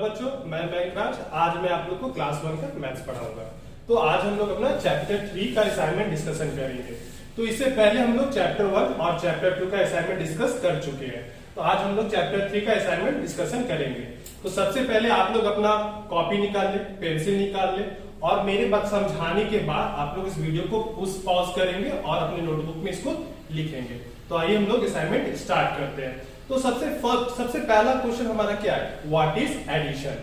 बच्चों, मैं बैंकराज। आज मैं आप लोग को क्लास 1 का मैथ्स पढ़ाऊंगा। तो आज हम लोग अपना चैप्टर 3 का असाइनमेंट डिस्कशन करेंगे। तो इससे पहले हम लोग चैप्टर 1 और चैप्टर 2 का असाइनमेंट डिस्कस कर चुके हैं। तो आज हम लोग चैप्टर 3 का असाइनमेंट डिस्कशन करेंगे। तो सबसे पहले आप लोग अपना कॉपी निकाल ले, पेंसिल निकाल ले और मेरे बात समझाने के बाद आप लोग इस वीडियो को पॉज करेंगे और अपने नोटबुक में इसको लिखेंगे। तो आइए हम लोग असाइनमेंट स्टार्ट करते हैं। तो सबसे पहला क्वेश्चन हमारा क्या है? What is addition?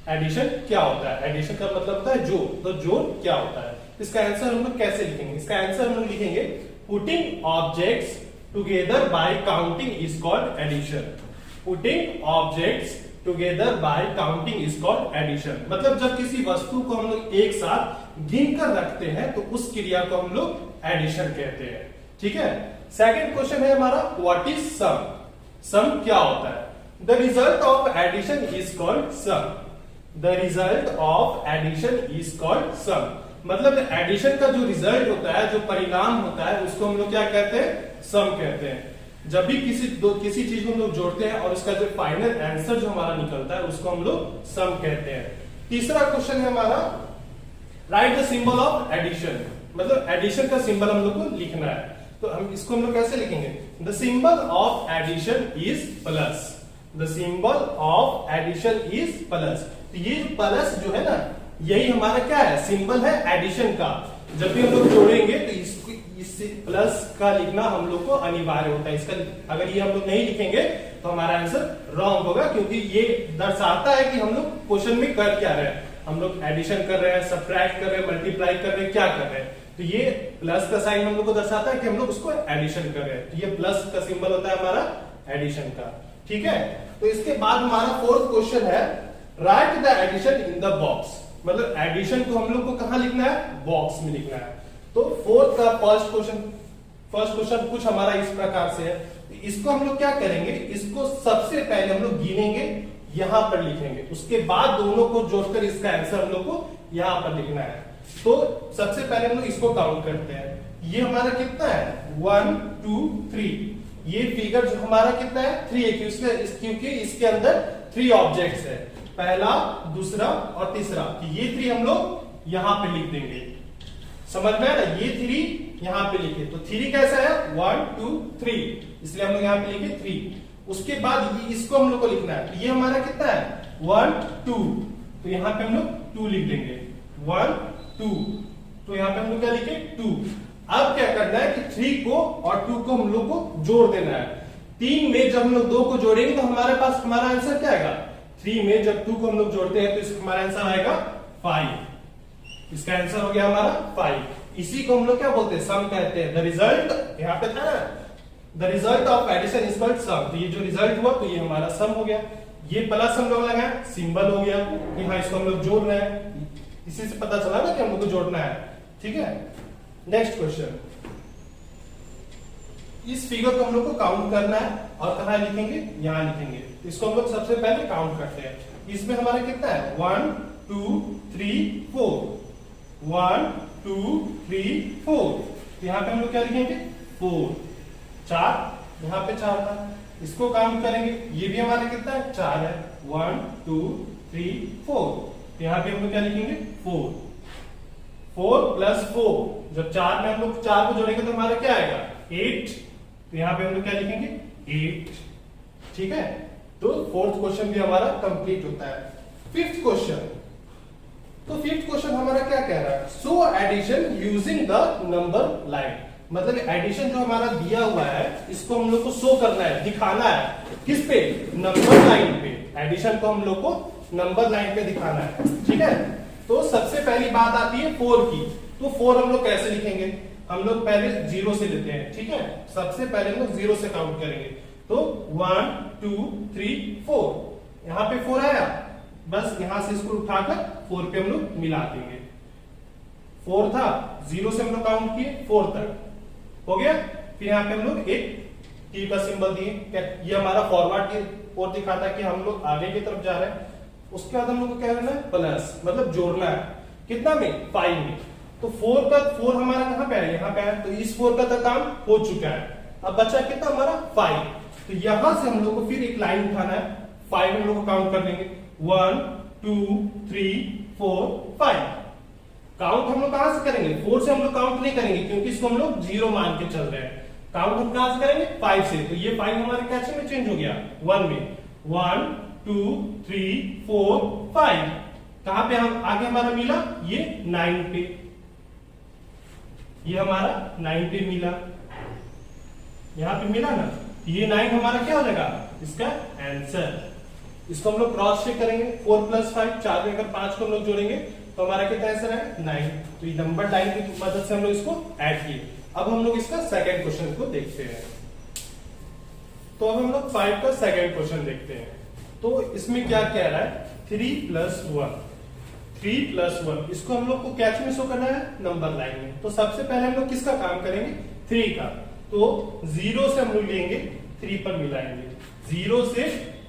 एडिशन क्या होता है? एडिशन का मतलब होता है जोड़। तो जोड़ क्या होता है? इसका आंसर हम लोग कैसे लिखेंगे? इसका आंसर हम लोग लिखेंगे putting objects together by counting is called addition. Putting objects together by counting is called addition. मतलब जब किसी वस्तु को हम लोग एक साथ गिन कर रखते हैं तो उस क्रिया को हम लोग एडिशन कहते हैं। ठीक है। सेकंड क्वेश्चन है हमारा व्हाट इज सम? सम क्या होता है? The result of addition is called sum. The result of addition is called sum. मतलब एडिशन का जो रिजल्ट होता है, जो परिणाम होता है, उसको हम लोग क्या कहते हैं? सम कहते हैं। जब भी किसी चीज को हम लोग जोड़ते हैं और उसका जो फाइनल आंसर जो हमारा निकलता है उसको हम लोग सम कहते हैं। तीसरा क्वेश्चन है हमारा write the symbol of addition. मतलब एडिशन का सिंबल हम लोग को लिखना है। तो हम लोग कैसे लिखेंगे? The symbol of addition is plus. The symbol of addition is plus. तो ये प्लस जो है ना, यही हमारा क्या है? सिंबल है एडिशन का। जब भी हम लोग जोड़ेंगे तो इससे प्लस का लिखना हम लोग को अनिवार्य होता है। इसका अगर ये हम लोग नहीं लिखेंगे तो हमारा आंसर रॉन्ग होगा, क्योंकि ये दर्शाता है कि हम लोग क्वेश्चन में कर क्या रहे हैं। हम लोग एडिशन कर रहे हैं, सब्ट्रैक्ट कर रहे हैं, मल्टीप्लाई कर रहे हैं, क्या कर रहे हैं। तो ये प्लस का साइन हम लोग को दर्शाता है कि हम लोग उसको एडिशन कर रहे हैं। तो ये प्लस का सिंबल होता है हमारा एडिशन का। ठीक है। तो इसके बाद हमारा फोर्थ क्वेश्चन है write the addition in the box. मतलब एडिशन को हम लोग को कहां लिखना है? बॉक्स में लिखना है। तो फोर्थ का फर्स्ट क्वेश्चन कुछ हमारा इस प्रकार से है। इसको हम लोग क्या करेंगे? इसको सबसे पहले हम लोग गिनेंगे, यहां पर लिखेंगे। उसके बाद दोनों को जोड़कर इसका आंसर हम लोग को यहां पर लिखना है। तो सबसे पहले हम लोग इसको काउंट करते हैं। ये हमारा कितना है? 1 2 3। ये फिगर जो हमारा कितना है? 3 है, क्योंकि इसके अंदर 3 ऑब्जेक्ट्स है, पहला, दूसरा और तीसरा। तो ये 3 हम लोग यहां पे लिख देंगे। समझ में आया ना? ये 3 यहां पे लिखे। तो 3 कैसा है? 1 2 3, इसलिए हम लोग यहां पे लिखे 3। उसके बाद इसको हम लोग को लिखना है। तो ये हमारा कितना है? 1 2। तो यहां पे हम लोग 2 लिख देंगे। 1 2। तो यहां पे हम लोग क्या लिखे? 2। अब क्या करना है कि 3 को और 2 को हम लोग को जोड़ देना है। 3 में जब हम लोग 2 को जोड़ेंगे तो हमारे पास हमारा आंसर क्या आएगा? 3 में जब 2 को हम लोग जोड़ते हैं तो इसका हमारा आंसर आएगा 5। इसका आंसर हो गया हमारा 5। इसी को हम लोग क्या बोलते हैं? सम कहते हैं। द रिजल्ट यहाँ पे था ना, the result of addition is called sum. तो ये जो रिजल्ट हुआ तो ये हमारा सम हो गया। ये प्लस हम लोग लगाए, सिंबल हो गया कि हाँ इसको हम लोग जोड़ रहे हैं। इसी से पता चला ना कि हम लोग को जोड़ना है। ठीक है। नेक्स्ट क्वेश्चन, इस फिगर को हम लोग को काउंट करना है और कहां लिखेंगे? यहां लिखेंगे। इसको हम लोग सबसे पहले काउंट करते हैं। इसमें हमारा कितना है? 1 2 3 4। 1 2 3 4। यहां पे हम लोग क्या लिखेंगे? 4। 4 यहां पे 4 था, इसको काउंट करेंगे। ये भी हमारा कितना है? 4 है। 1 2 3 4। यहां पे हम लोग क्या लिखेंगे? 4। 4 प्लस 4, जब 4 में हम लोग 4 को जोड़ेंगे तो हमारा क्या आएगा? 8। तो यहां पे हम लोग क्या लिखेंगे? 8। ठीक है। तो फोर्थ क्वेश्चन भी हमारा कंप्लीट होता है। फिफ्थ क्वेश्चन, तो फिफ्थ क्वेश्चन हमारा क्या कह रहा है? Show addition using the number line. मतलब एडिशन जो हमारा दिया हुआ है इसको हम लोग को शो करना है, दिखाना है। किस पे? नंबर लाइन पे। एडिशन को हम लोग को नंबर लाइन पे दिखाना है। ठीक है। तो सबसे पहली बात आती है 4 की। तो 4 हम लोग कैसे लिखेंगे? हम लोग पहले 0 से लेते हैं। ठीक है। सबसे पहले हम लोग 0 से काउंट करेंगे। तो 1 2 3 4। यहां पे 4 आया, बस यहां से इसको उठाकर 4 पे हम लोग मिला देंगे। 4 था, 0 से हम लोग काउंट किए 4 तक हो गया। फिर यहां पे हम लोग एक टी का सिंबल दिए। ये हमारा फॉरवर्ड की ओर दिखाता है कि हम लोग आगे की तरफ जा रहे हैं। उसके बाद हम लोग को क्या करना है? प्लस, मतलब जोड़ना है। कितना में? 5 में। तो 4 हमारा कहां पे है? यहां पे है। तो इस 4 का तो काम हो चुका है। अब बचा कितना हमारा? 5। तो यहां से हम लोग को फिर एक लाइन उठाना है। 5 हम लोग को काउंट कर लेंगे। 1 2 3 4 5। काउंट हम लोग कहां से करेंगे? 4 से हम लोग काउंट नहीं करेंगे क्योंकि इसको हम लोग 0 मान के चल रहे हैं। काउंट हम कहां से करेंगे? 5 से। तो ये 5 हमारे कैसे में चेंज हो गया? 1 में। 1 2 3 4 5। कहां पे हम आगे हमारा मिला? ये 9 पे। ये हमारा 9 पे मिला, यहां पे मिला ना। ये 9 हमारा क्या हो जाएगा? इसका आंसर। इसको हम लोग क्रॉस चेक करेंगे। 4 + 5, 4 में अगर 5 को हम लोग जोड़ेंगे तो हमारा कितना आंसर है? 9। तो ये नंबर लाइन की मदद से हम लोग इसको ऐड किए। अब हम लोग इसका सेकंड क्वेश्चन को देखते हैं। तो अब हम लोग 5 का सेकंड क्वेश्चन देखते हैं। तो इसमें क्या कह रहा है? 3 + 1। 3 + 1 इसको हम लोग को कैच में शो करना है? नंबर लाइन में। तो सबसे पहले हम लोग किसका काम करेंगे? 3 का। तो 0 से हम लोग लेंगे, 3 पर मिलाएंगे। 0 से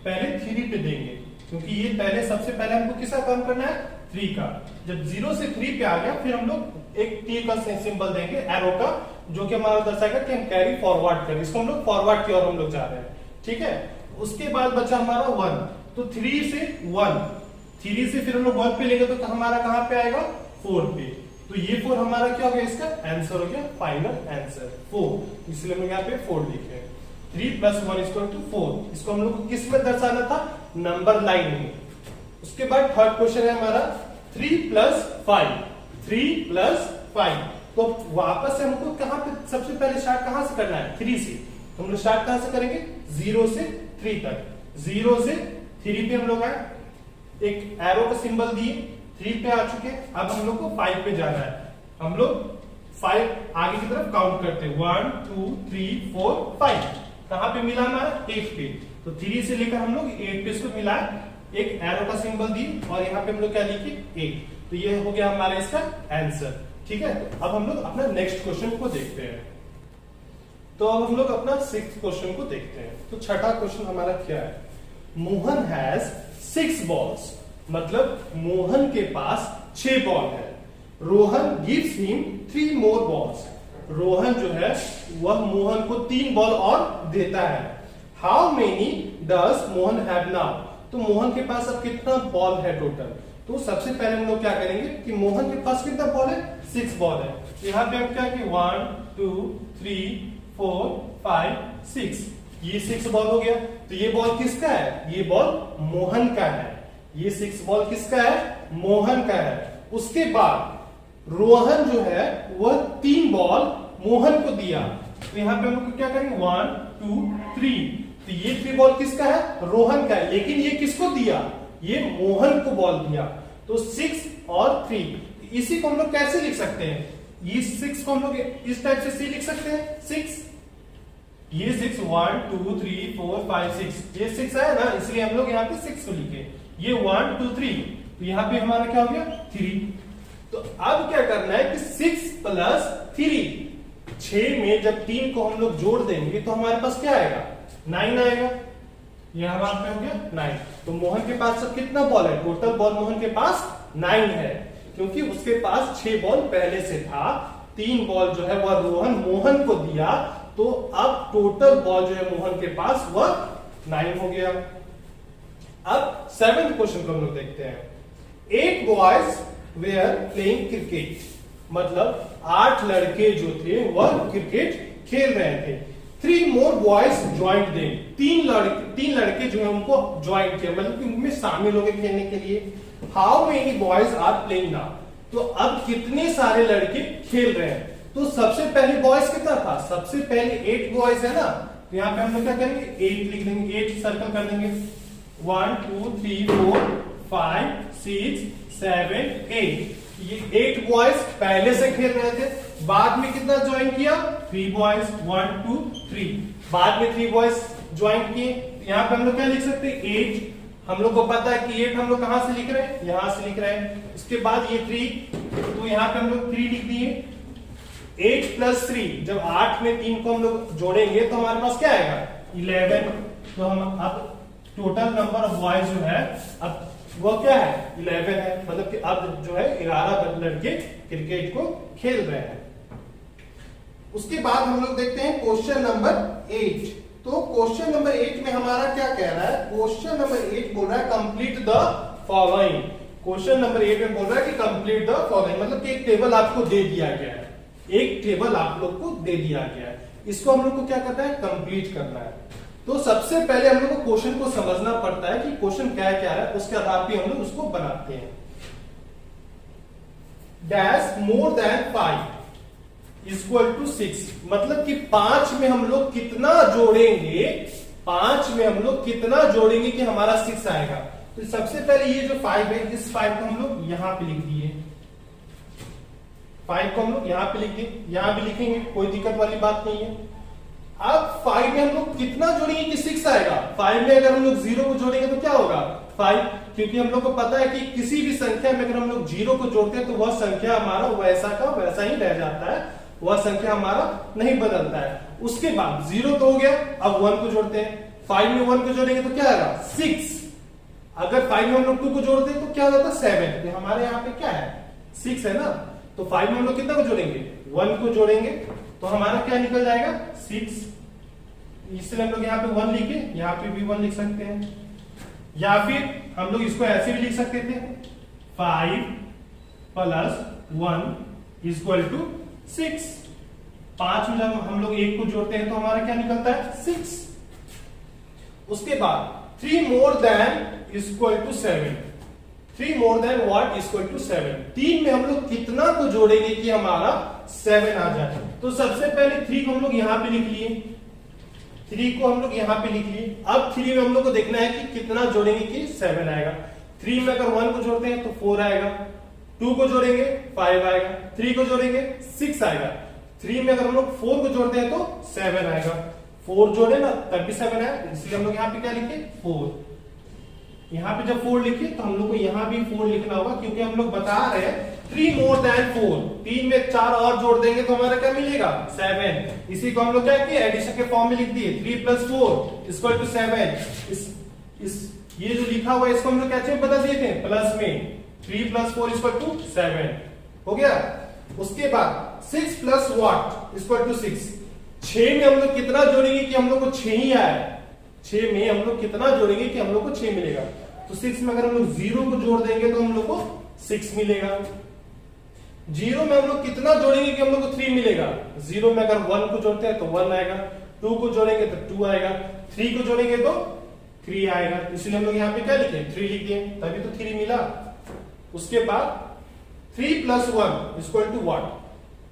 पहले 3 पे देंगे क्योंकि ये पहले सबसे पहले हमको किसका काम करना है? 3 का। जब 0 से 3 पे आ गया फिर हम लोग एक T का सिंबल देंगे, एरो का, जो कि हमारा दर्शाएगा कि हम कैरी फॉरवर्ड करें। इसको हम लोग फॉरवर्ड की ओर हम लोग जा रहे हैं, ठीक है। उसके बाद बचा हमारा 1। तो 3 से 1, 3 से फिर हम लोग 1 पे लेंगे तो हमारा कहां पे आएगा? 4 पे। तो ये 4 हमारा क्या हो गया? इसका आंसर हो गया, फाइनल आंसर 4। इसलिए हम यहाँ पे 4 लिखे हैं। 3 + 1 = 4। इसको हम लोग को किस में दर्शाना था? नंबर लाइन में। उसके बाद थर्ड क्वेश्चन है हमारा 3 + 5। 3 + 5। तो वापस से हमको कहां पे सबसे पहले स्टार्ट कहां से करना है? 3 से। तो हम लोग स्टार्ट कहां से करेंगे? 0 से 3 तक। 0 से 3 पे हम लोग आए, एक एरो का सिंबल दिए, 3 पे आ चुके। अब हम लोग को 5 पे जाना है। हम लोग 5 आगे की तरफ काउंट करते हैं। 1 2 3 4 5। कहां पे मिला हमारा? 8 पे। तो 3 से लेकर हम लोग 8 पे इसको मिलाए, एक एरो का सिंबल दी और यहाँ पे हम लोग क्या लिखे? 8। तो ये हो गया हमारा इसका आंसर, ठीक है। अब हम लोग अपना नेक्स्ट क्वेश्चन को देखते हैं। तो अब हम लोग अपना 6th क्वेश्चन को देखते हैं। तो छठा क्वेश्चन हमारा क्या है? Mohan has 6 balls। मतलब मोहन के पास 6 बॉल है। Rohan gives him 3 more balls। Rohan जो है वह मोहन को 3 बॉल और देता है। How many does Mohan have now? तो मोहन के पास अब कितना बॉल है टोटल? तो सबसे पहले हम लोग क्या करेंगे कि मोहन के पास कितना बॉल है? 6 बॉल है। यहाँ पे हम क्या कि 1 2 3 4 5 6, ये 6 बॉल हो गया। तो ये बॉल किसका है? ये बॉल मोहन का है। ये 6 बॉल किसका है? मोहन का है। उसके बाद रोहन जो है वह 3 बॉल मोहन को दिया। तो यहाँ पे हम लोग क्या करेंगे? 1 2 3। तो ये 3 बॉल किसका है? रोहन का है। लेकिन ये किसको दिया? ये मोहन को बॉल दिया। तो 6 और 3। इसी को हम लोग कैसे लिख सकते हैं? ये 6 को हम लोग इस टाइप से लिख सकते हैं। 6, ये 6 1 2 3 4 5 6, ये 6 है ना, इसलिए हम लोग यहाँ पे 6 को लिखे। ये 1 2 3, तो यहाँ पे हमारा क्या हो गया? 3। तो अब क्या करना है कि 6 + 3, 6 में जब 3 को हम लोग जोड़ देंगे तो हमारे पास क्या आएगा? 9 आएगा। ये हमारे पे हो गया 9। तो मोहन के पास अब कितना बॉल है? टोटल बॉल मोहन के पास 9 है, क्योंकि उसके पास 6 बॉल पहले से था। 3 बॉल जो है वह रोहन मोहन को दिया। तो अब टोटल बॉल जो है मोहन के पास वह 9 हो गया। अब 7th क्वेश्चन को हम लोग देखते हैं। 8 boys were playing cricket। मतलब 8 लड़के जो थे वह क्रिकेट खेल रहे थे। 3 more boys joined them। 3 लड़के जो है उनको ज्वाइन किया, मतलब उनमें शामिल हो गए खेलने के लिए। How many boys are playing now? तो अब कितने सारे लड़के खेल रहे हैं? तो सबसे पहले बॉयज कितना था? सबसे पहले 8 बॉयज है ना, तो यहाँ पे हम लोग क्या करेंगे? 8 लिख देंगे, 8 सर्कल कर देंगे। 1 2 3 4 5 6 7 8। ये 8 बॉयज पहले से खेल रहे थे। बाद में कितना ज्वाइन किया? 3 बॉयज, 1 2 3। बाद में 3 बॉयज ज्वाइन किए। यहाँ पे हम लोग क्या लिख सकते हैं? 8। हम लोग को पता है कि 8 हम लोग कहां से लिख रहे हैं? यहां से लिख रहे हैं। उसके बाद ये 3, तो यहाँ पे हम लोग 3 लिख दिए। 8 + 3, जब 8 में 3 को हम लोग जोड़ेंगे तो हमारे पास क्या आएगा? 11। तो हम अब टोटल नंबर ऑफ बॉयज जो है अब वो क्या है? 11 है। मतलब कि अब जो है 11 लड़के क्रिकेट को खेल रहे हैं। उसके बाद हम लोग देखते हैं क्वेश्चन नंबर 8। तो क्वेश्चन नंबर 8 में हमारा क्या कह रहा है? क्वेश्चन नंबर 8 बोल रहा है complete the following. Question number 8 में बोल रहा है कि कंप्लीट द फॉलोइंग, मतलब कि एक टेबल आपको दे दिया गया है, एक टेबल आप लोग को दे दिया गया है, इसको हम लोग को क्या करना है? कंप्लीट करना है। तो सबसे पहले हम लोग को क्वेश्चन को समझना पड़ता है कि क्वेश्चन क्या क्या है, उसके आधार पर हम लोग उसको बनाते हैं। Dash more than 5 equal to 6, मतलब कि 5 में हम लोग कितना जोड़ेंगे, 5 में हम लोग कितना जोड़ेंगे कि हमारा 6 आएगा। तो सबसे पहले ये जो 5 है, इस 5 को हम लोग यहां पे लिख दिए, 5 को हम लोग यहां पे लिख दिए, यहां भी लिखेंगे, कोई दिक्कत वाली बात नहीं है। अब 5 में हम लोग कितना जोड़ेंगे कि 6 आएगा? 5 में अगर हम लोग 0 को जोड़ेंगे तो क्या होगा? 5, क्योंकि हम लोग को पता है कि किसी भी संख्या में अगर हम लोग 0 को जोड़ते हैं तो वह संख्या हमारा वैसा का वैसा ही रह जाता है, वह संख्या हमारा नहीं बदलता है। उसके बाद 0 तो हो गया, अब 1 को जोड़ते हैं, 5 में 1 को जोड़ेंगे तो क्या आएगा? 6। अगर 5 में हम लोग 2 को जोड़ते हैं तो क्या हो जाता है? 7। तो हमारे यहाँ पे क्या है? 6 है ना। तो 5 में हम लोग कितना को जोड़ेंगे? 1 को जोड़ेंगे, तो हमारा क्या निकल जाएगा? 6। इसलिए हम लोग यहाँ पे 1 लिखे, यहाँ पे भी 1 लिख सकते हैं, या फिर हम लोग इसको ऐसे भी लिख सकते थे, 5 प्लस 1 इक्वल टू 6। 5 में जब हम लोग 1 को जोड़ते हैं तो हमारा क्या निकलता है? 6। उसके बाद 3 more than equal to 7, 3 more than what equal to 7, 3 में हम लोग कितना को जोड़ेंगे कि हमारा 7 आ जाए? तो सबसे पहले 3 को हम लोग यहां पे लिख लिए, 3 को हम लोग यहां पे लिख लिए। अब 3 में हम लोग को देखना है कि कितना जोड़ेंगे कि 7 आएगा। 3 में अगर 1 को जोड़ते हैं तो 4 आएगा, 2 को जोड़ेंगे 5 आएगा, 3 को जोड़ेंगे 6 आएगा, 3 में अगर हम लोग 4 को जोड़ते हैं तो 7 आएगा, 4 जोड़े ना तब भी 7 आया, इसलिए हम लोग यहाँ पे क्या लिखे? 4। यहाँ पे जब 4 लिखे तो हम लोग को यहाँ भी 4 लिखना होगा, क्योंकि हम लोग बता रहे हैं 3 मोर देन 4, 3 में 4 और जोड़ देंगे तो हमारा क्या मिलेगा? 7। इसी को हम लोग क्या किए? एडिशन के फॉर्म में लिख दिए, 3 प्लस 4 इक्वल टू 7। ये जो लिखा हुआ है इसको हम लोग क्या बदल दिए थे? प्लस में, 3 प्लस 4 इक्वल टू 7 हो गया। उसके बाद 6 प्लस व्हाट इक्वल टू 6, 6 में हम लोग कितना जोड़ेंगे कि हम लोग को 6 ही आए? 6 में हम लोग कितना जोड़ेंगे कि हम लोग को 6 मिलेगा? तो 6 में अगर हम लोग 0 को जोड़ देंगे तो हम लोग को 6 मिलेगा। 0 में हम लोग कितना जोड़ेंगे कि हम लोग को 3 मिलेगा? 0 में अगर 1 को जोड़ते हैं तो 1 आएगा, 2 को जोड़ेंगे तो 2 आएगा, 3 को जोड़ेंगे तो 3 आएगा, इसलिए हम लोग यहाँ पे क्या लिखे? 3 लिख दिए, तभी तो 3 मिला। उसके बाद 3 प्लस 1 इक्वल टू व्हाट?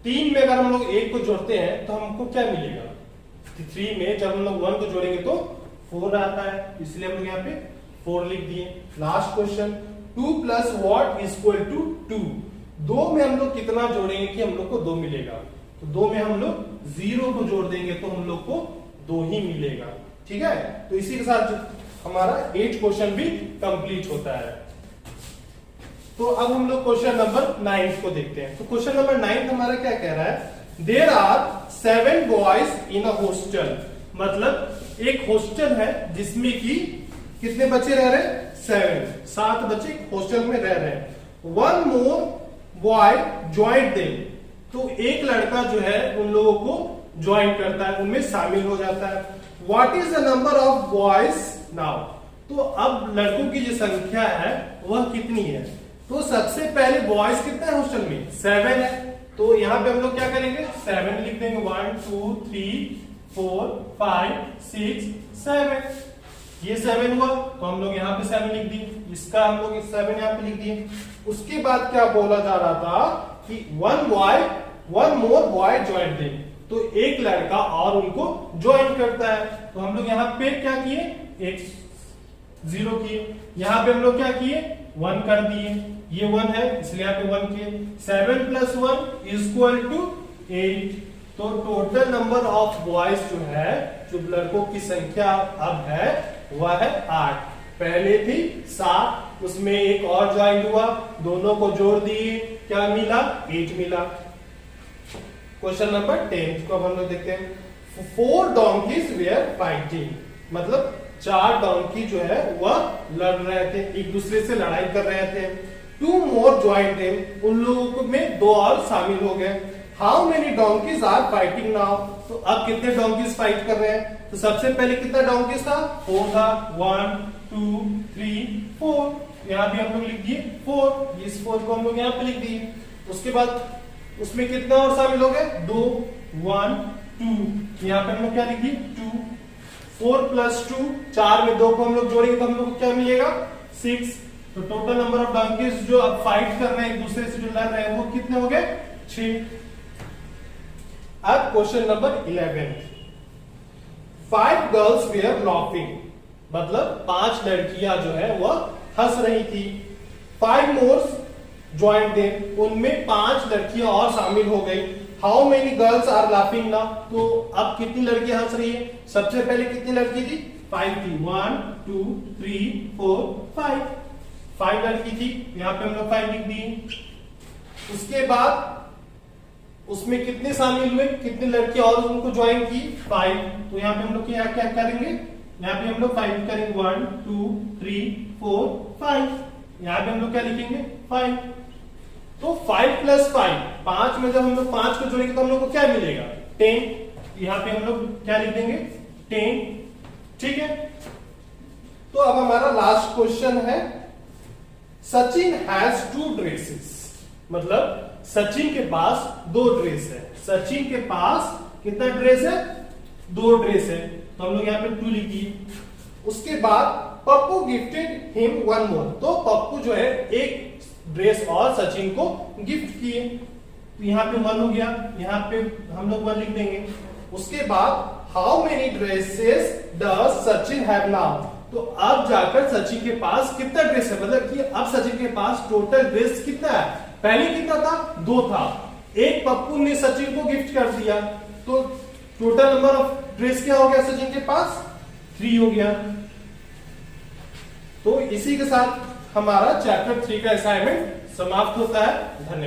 3 में अगर हम लोग 1 को जोड़ते हैं तो हमको क्या मिलेगा? 3 में जब हम लोग 1 को जोड़ेंगे तो 4 आता है, इसलिए हम लोग यहाँ पे 4 लिख दिए। Last question, 2 plus what equal to 2, 2 में हम लोग कितना जोड़ेंगे कि हम लोग को 2 मिलेगा? तो 2 में हम लोग 0 को जोड़ देंगे तो हम लोग को 2 ही मिलेगा। ठीक है, तो इसी के साथ हमारा 8 क्वेश्चन भी कंप्लीट होता है। तो अब हम लोग क्वेश्चन नंबर 9 को देखते हैं। तो क्वेश्चन नंबर 9 हमारा क्या कह रहा है? There are 7 boys in a hostel, मतलब एक हॉस्टल है जिसमें कि कितने बच्चे रह रहे हैं? 7 बच्चे हॉस्टल में रह रहे हैं। 1 मोर बॉय ज्वाइन देम, तो एक लड़का जो है उन लोगों को ज्वाइन करता है, उनमें शामिल हो जाता है। What is the number of boys now, तो अब लड़कों की जो संख्या है वह कितनी है? तो सबसे पहले बॉयज कितना है हॉस्टल में? 7 है, तो यहाँ पे हम लोग क्या करेंगे? 7 लिख देंगे, 1 2 3 4 5 6 7, ये 7 हुआ तो हम लोग यहाँ पे 7 लिख दिए, इसका हम लोग 7 यहाँ पे लिख दिए। उसके बाद क्या बोला जा रहा था कि 1 मोर बॉय ज्वाइन देम, तो एक लड़का और उनको ज्वाइन करता है, तो हम लोग यहाँ पे क्या किए? एक 0 किए, यहाँ पे हम लोग क्या किए? 1 कर दिए, ये 1 है इसलिए यहाँ पे 1 किए। 7 प्लस 1 इक्वल टू 8, तो टोटल नंबर ऑफ बॉयज जो है, जो लड़कों की संख्या अब है वह है 8। पहले थी 7, उसमें एक और ज्वाइन हुआ, दोनों को जोड़ दिए, क्या मिला? 8 मिला। क्वेश्चन नंबर 10 को अब हम लोग देखते हैं। 4 donkeys were fighting, मतलब 4 डोंकी जो है वह लड़ रहे थे, एक दूसरे से लड़ाई कर रहे थे। 2 more joined them, उन लोगों में 2 और शामिल हो गए। How many donkeys are fighting now. तो अब कितने डोंकीज फाइट कर रहे हैं? तो सबसे पहले कितना डोंकीज था? 4 था। 1 2 3 4, यहाँ भी हम लोग लिख दिए 4, इस 4 को हम लोग यहाँ पे लिख दिए। उसके बाद उसमें कितना और शामिल हो गए? 2 1 2, यहाँ पे हम लोग क्या लिख दिए? 2। 4 + 2, 4 में 2 को हम लोग जोड़ेंगे तो हम लोग को क्या मिलेगा? 6। तो टोटल नंबर ऑफ डंकीज जो अब फाइट कर रहे हैं एक दूसरे से जो लड़ रहे हैं वो कितने हो गए? 6। अब question number 11, 5 girls were laughing, मतलब 5 लड़कियां जो है वह हंस रही थी। 5 मोर ज्वाइन देम, उनमें 5 लड़कियां और शामिल हो गई। How many girls are laughing now, तो अब कितनी लड़कियां हंस रही है? सबसे पहले कितनी लड़की थी? 5 थी। 1 2 3 4 5 लड़की थी, यहाँ पे हम लोग 5 लिख दिए। उसके बाद उसमें कितने शामिल हुए? कितनी लड़कियां और उनको ज्वाइन की? 5। तो यहाँ पे हम लोग क्या क्या करेंगे? यहाँ पे हम लोग 5 करेंगे। 1 2 3 4 5, यहाँ पे हम लोग क्या लिखेंगे? 5। तो 5 + 5, 5 में जब हम लोग 5 को जोड़ेंगे तो हम लोग को क्या मिलेगा? 10। यहाँ पे हम लोग क्या लिख देंगे? 10। ठीक है। तो अब हमारा लास्ट क्वेश्चन है, सचिन हैज 2 ड्रेसेस, मतलब सचिन के पास 2 ड्रेस है। सचिन के पास कितना ड्रेस है? 2 ड्रेस है, तो हम लोग यहाँ पे 2 लिखिए। उसके बाद पप्पू गिफ्टेड हिम 1 मोर, तो पप्पू जो है एक ड्रेस और सचिन को गिफ्ट किए, तो यहाँ पे 1 हो गया, यहाँ पे हम लोग 1 लिख देंगे। उसके बाद how many dresses does Sachin have now, तो अब जाकर सचिन के पास कितना ड्रेस है, मतलब कि अब सचिन के पास टोटल ड्रेस कितना है? पहले कितना था? 2 था। एक पप्पू ने सचिन को गिफ्ट कर दिया, तो टोटल नंबर ऑफ ड्रेस क्या हो गया सचिन के पास? 3 हो गया। तो इसी के साथ हमारा चैप्टर 3 का असाइनमेंट समाप्त होता है। धन्यवाद।